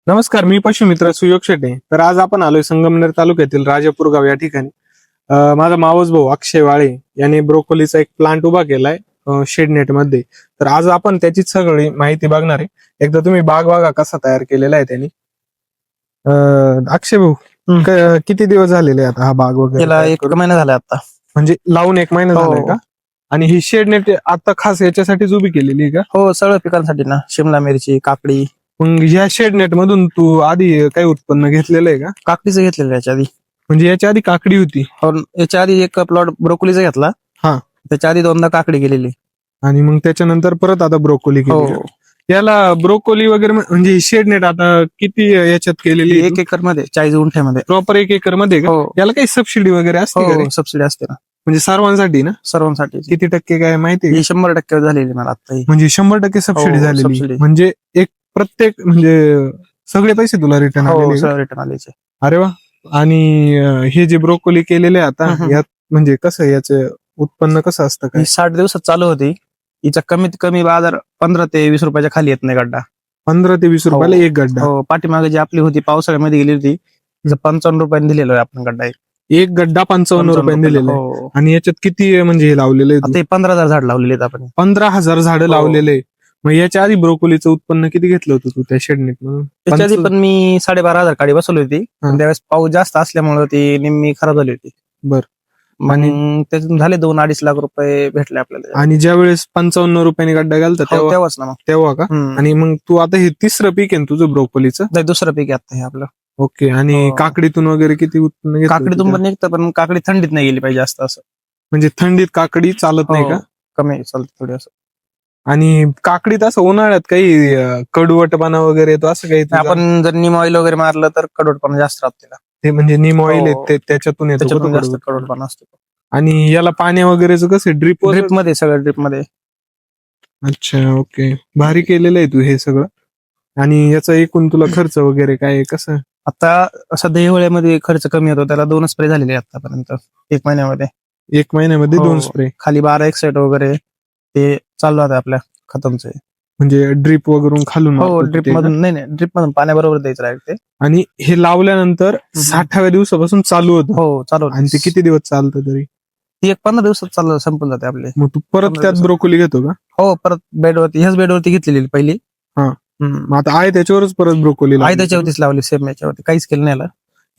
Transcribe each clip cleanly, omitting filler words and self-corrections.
नमस्कार, मी पशुमित्र सुयोग शेटे. तर आज आपण आलोय संगमनेर तालुक्यातील राजापूर गाव या ठिकाणी. माझा मावस भाऊ अक्षय वाळे याने ब्रोकोलीचा एक प्लांट उभा केलाय शेड नेट मध्ये. तर आज आपण त्याची सगळी माहिती बघणार आहे. एकदा तुम्ही बाग बघा कसा तयार केलेला आहे त्यांनी. अक्षय भाऊ, किती दिवस झालेले आता हा बाग वगैरे त्याला तयार एक करून? महिना झाला आता. म्हणजे लावून एक महिना हो. झालाय का? आणि ही शेड नेट आता खास याच्यासाठीच उभी केलेली आहे का? हो, सगळं पिकांसाठी ना, शिमला मिरची, काकडी. मग ह्या शेड नेट मधून तू आधी काही उत्पन्न घेतलेलं आहे का? काकडीचं घेतलेलं याच्या आधी. म्हणजे याच्या आधी काकडी होती हो, याच्या आधी एक प्लॉट ब्रोकोलीचा घेतला. हा. त्याच्या आधी दोनदा काकडी गेलेली. आणि मग त्याच्यानंतर परत आता ब्रोकोली हो, केली का? याला ब्रोकोली वगैरे म्हणजे शेड नेट आता किती याच्यात केलेली 1 एकर मध्ये 40 गुंठ्यामध्ये. प्रॉपर 1 एकर मध्ये का? हो याला काही सबसिडी वगैरे असते का रे? हो, सबसिडी असते ना म्हणजे सर्वांसाठी ना? सर्वांसाठी. किती टक्के काय माहिती आहे का? ही 100% झालेली मला आता. म्हणजे 100% सबसिडी हो, झालेली. सबसिडी. म्हणजे एक प्रत्येक म्हणजे सगळे पैसे तुला रिटर्न हो, आलेले का? सगळं रिटर्न आले. अरे वा. आणि हे जे ब्रोकोली केलेले आहे आता हम्म. यात म्हणजे कसं याचं उत्पन्न कसं असतं काय? ही 60 दिवसात चालू होती. हिचा कमीत कमी बाजार 15 ते 20 रुपयाच्या खाली येत नाही गड्डा. 15 ते 20 हो. रुपयाला एक गड्डा. हो, पाठीमागे जी आपली होती पावसाळ्यामध्ये गेली होती, तिचं 55 रुपयांनी दिलेलं आहे आपण गड्डा. एक गड्डा 55 रुपयांनी दिलेला आहे. हो. आणि याच्यात किती म्हणजे हे लावलेलं आहे तू? आता 15,000 झाड लावलेले आहेत आपण. 15,000 झाडं हो. लावलेले. मग याच्या आधी ब्रोकोलीचं उत्पन्न किती घेतलं होतं तू त्या शेडनेट मधून? त्याच्या आधी पण मी 12,500 काडी बसवली होती. हा. पण त्यावेळेस पाऊस जास्त असल्यामुळे ती निम्मी खराब झाली होती. बर. आणि त्यातून झाले 2-2.5 लाख रुपये भेटले आपल्याला. आणि ज्या वेळेस 55 रुपयांनी गड्डा घालता हो, तेव्हाच ना मग. तेव्हा का? हम्म. आणि मग तू आता हे तिसरं पीक आहे ना तुझं ब्रोकोलीचं? नाही, दुसरं पीक आहे आता हे आपलं. ओके. आणि हो. काकडीतून वगैरे किती उत्पन्न घेतलं काकडीतून होतं? पण निघतं, पण काकडी थंडीत नाही गेली पाहिजे जास्त असं. म्हणजे थंडीत काकडी चालत नाही का? हो, कमी चालतं थोडी असं. आणि काकडीत असं उन्हाळ्यात काही कडवटपणा वगैरे येतो असं काही तुझं? आपण जर निम ऑइल वगैरे मारलं तर कडवटपणा जास्त राहतो त्याला. ते म्हणजे निम ऑइल हो. त्याच्यातून येतो का त्याच्यातून तो जास्त कडवट? कडवटपणा असतो. आणि याला पाण्या वगैरेचं कसं ड्रिप ड्रिप मध्ये सगळं ड्रिप मध्ये. अच्छा, ओके. भारी केलेलं आहे तू हे सगळं. आणि याचा एकूण तुला खर्च वगैरे काय कसं? आता सध्या हिवाळ्यामध्ये खर्च कमी होतो, त्याला 2 स्प्रे झालेले आहेत आतापर्यंत 1 महिन्यामध्ये. 1 महिन्यामध्ये हो. 2 स्प्रे. खाली 12 एक्साइट वगैरे ते चालू आहे आपल्या खतांचे. म्हणजे ड्रिप वगैरे खालून हो, मारतो ड्रिप ते का? मधून नाही ड्रिप मधून पाण्याबरोबर द्यायचं राहील ते. आणि हे लावल्यानंतर 60व्या दिवसापासून चालू होतं. हो, चालू. आणि ते किती दिवस चालतं तरी? ती एक 15 दिवसात चालू संपून जाते आपले. मग तू परत 15 त्यात दिवसात. ब्रोकोली घेतो का? हो, परत बेडवरती ह्याच बेडवरती घेतलेली पहिली. हा. मग आता आहे त्याच्यावरच परत ब्रोकोली आई लावली? त्याच्यावरतीच लावली सेम याच्यावरती, काहीच केलं नाही याला.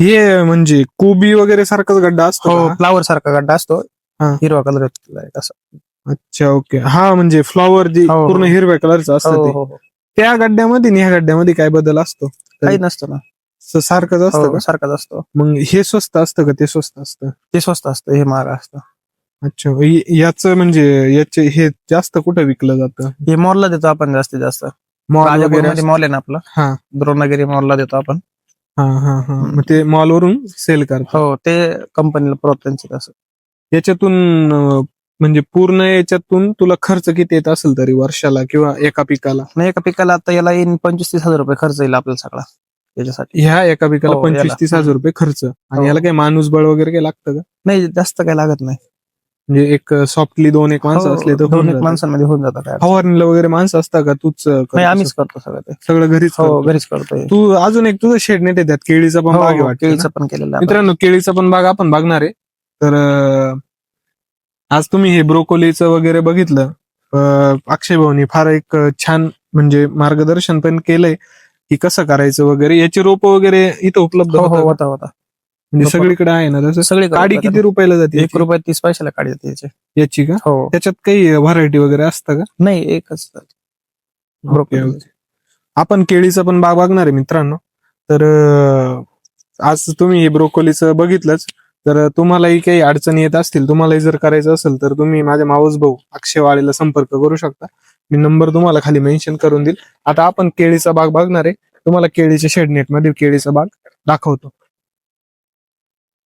हे म्हणजे कोबी वगैरे सारखाच गड्डा असतो हो, का? फ्लावर सारखा गड्डा असतो. हा. हिरवा कलर असं. अच्छा, ओके. हा, म्हणजे फ्लॉवर जे हो, हो. पूर्ण हिरव्या कलरचं हो असतं ते. हो हो. त्या गड्ड्यामध्ये आणि ह्या गड्ड्यामध्ये काय बदल असतो? काही नसतं ना. सारखंच असतं हो, का? सारखाच असतो. मग हे स्वस्त असतं का ते स्वस्त असतं? ते स्वस्त असतं, हे महाग असतं. अच्छा. याचं म्हणजे याचे हे जास्त कुठं विकलं जातं? हे मॉलला देतो आपण जास्तीत जास्त. मॉल वगैरे राजापूरमध्ये मॉल आहे ना आपला, हा द्रोणागिरी मॉलला देतो आपण. हा हा हा. मग ते मॉलवरून सेल करतात. हो, ते कंपनीला पुरवत त्यांचं तसं. याच्यातून म्हणजे पूर्ण याच्यातून तुला खर्च किती येत असेल तरी वर्षाला किंवा एका पिकाला? नाही, एका पिकाला आता याला येईन 25-30 हजार रुपये खर्च येईल आपल्याला सगळा याच्यासाठी. ह्या एका पिकाला हो, 25-30 हजार रुपये खर्च. आणि हो. याला काही माणूसबळ वगैरे काही लागतं का? नाही, जास्त काही लागत नाही. म्हणजे एक सॉफ्टली 2-1 माणसं असले तर होऊन 2-1 जातं? माणसांमध्ये होऊन जातं काय. फवारणीला वगैरे माणसं असतात का? तूच करतो नाही, आम्हीच करतो सगळं ते. सगळं घरीच हो, करतो? घरीच करतोय. तू अजून एक तुझं शेड नेट त्यात केळीचा पण हो, बाग आहे हो, वाटतं केळीचं ना? पण केलेलं आहे. मित्रांनो, केळीचा पण बाग आपण बघणार आहे. तर आज तुम्ही हे ब्रोकोलीचं वगैरे बघितलं. अक्षय भाऊनी फार एक छान म्हणजे मार्गदर्शन पण केलंय की कसं करायचं वगैरे. याची रोप वगैरे इथं उपलब्ध हो हो, होतात? होता. म्हणजे रोपं. सगळीकडे आहे ना तसं? सगळी काडी किती रुपयाला जाते 1 याची? रुपये 30 पैशाला काढी जाते याची. याची का? हो, त्याच्यात काही व्हरायटी वगैरे असतं का? नाही एकच. Okay, okay. आपण केळीचं पण बाग बघणार आहे मित्रांनो. तर आज तुम्ही हे ब्रोकोलीचं बघितलंच. तर तुम्हालाही काही अडचणी येत असतील, तुम्हालाही जर करायचं असेल तर तुम्ही माझ्या मावस भाऊ अक्षय वाळेला संपर्क करू शकता. मी नंबर तुम्हाला खाली मेन्शन करून देईल. आता आपण केळीचा बाग बघणार आहे. तुम्हाला केळीच्या शेडनेट मध्ये केळीचा बाग दाखवतो.